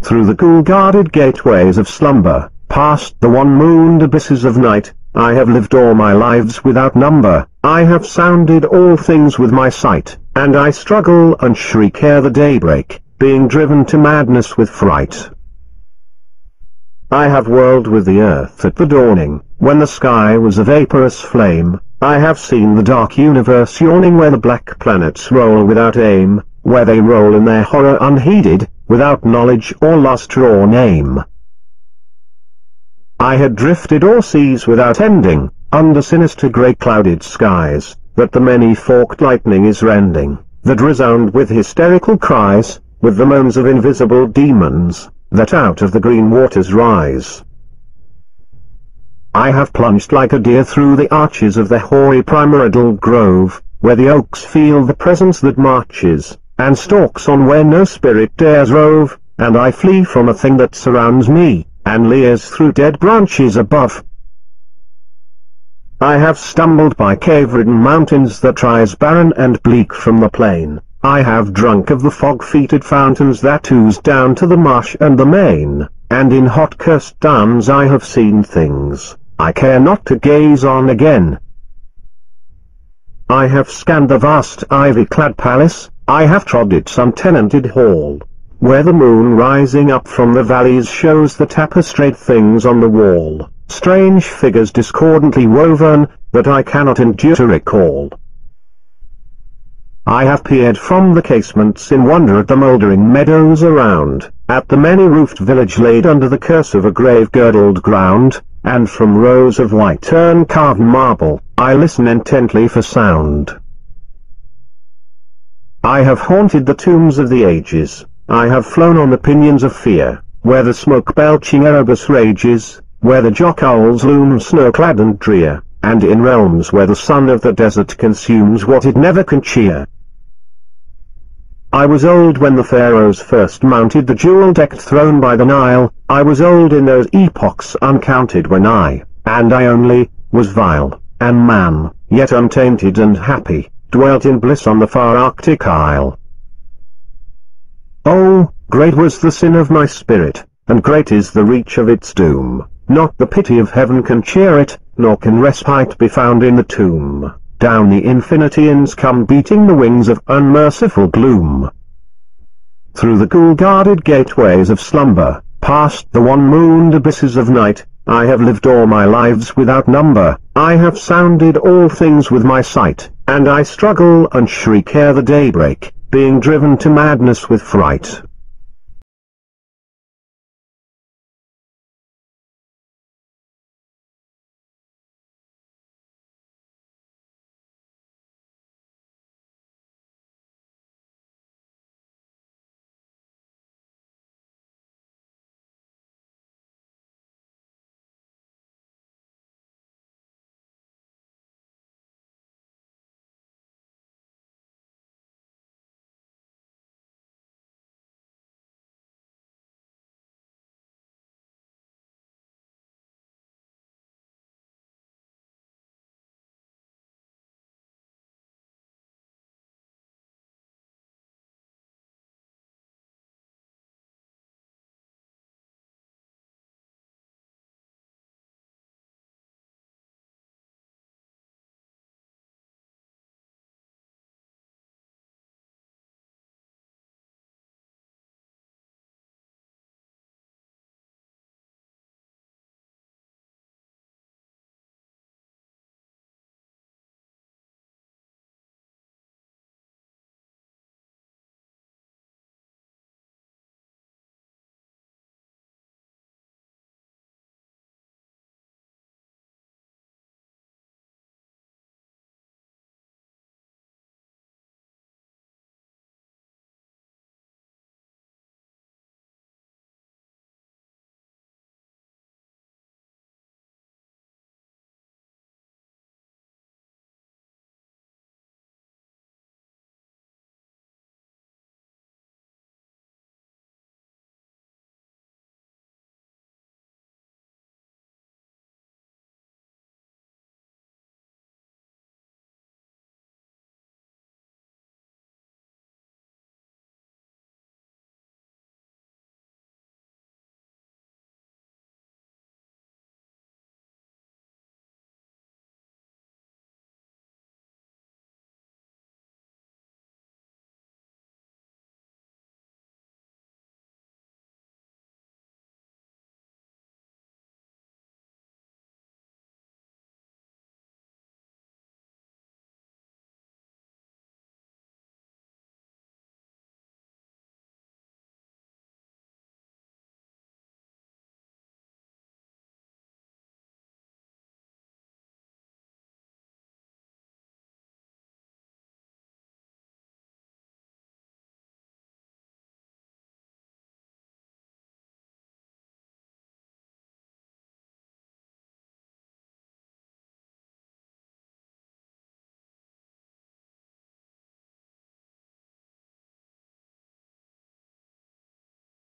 Through the cool guarded gateways of slumber, past the one-mooned abysses of night, I have lived all my lives without number. I have sounded all things with my sight, and I struggle and shriek ere the daybreak, being driven to madness with fright. I have whirled with the earth at the dawning, when the sky was a vaporous flame. I have seen the dark universe yawning where the black planets roll without aim, where they roll in their horror unheeded, without knowledge or lustre or name. I had drifted o'er seas without ending, under sinister grey clouded skies, that the many-forked lightning is rending, that resound with hysterical cries, with the moans of invisible demons, that out of the green waters rise. I have plunged like a deer through the arches of the hoary primordial grove, where the oaks feel the presence that marches, and stalks on where no spirit dares rove, and I flee from a thing that surrounds me, and leers through dead branches above. I have stumbled by cave-ridden mountains that rise barren and bleak from the plain. I have drunk of the fog-fetid fountains that ooze down to the marsh and the main, and in hot cursed dams I have seen things I care not to gaze on again. I have scanned the vast ivy-clad palace, I have trod its untenanted hall, where the moon rising up from the valleys shows the tapestried things on the wall, strange figures discordantly woven, that I cannot endure to recall. I have peered from the casements in wonder at the mouldering meadows around, at the many-roofed village laid under the curse of a grave-girdled ground, and from rows of white urn-carved marble, I listen intently for sound. I have haunted the tombs of the ages, I have flown on the pinions of fear, where the smoke-belching Erebus rages, where the jock-owls loom snow-clad and drear, and in realms where the sun of the desert consumes what it never can cheer. I was old when the pharaohs first mounted the jewel-decked throne by the Nile. I was old in those epochs uncounted when and I only, was vile, and man, yet untainted and happy, dwelt in bliss on the far Arctic isle. Oh, great was the sin of my spirit, and great is the reach of its doom. Not the pity of heaven can cheer it, nor can respite be found in the tomb. Down the infinitians come beating the wings of unmerciful gloom. Through the cool guarded gateways of slumber, past the one-mooned abysses of night, I have lived all my lives without number. I have sounded all things with my sight, and I struggle and shriek ere the daybreak, being driven to madness with fright.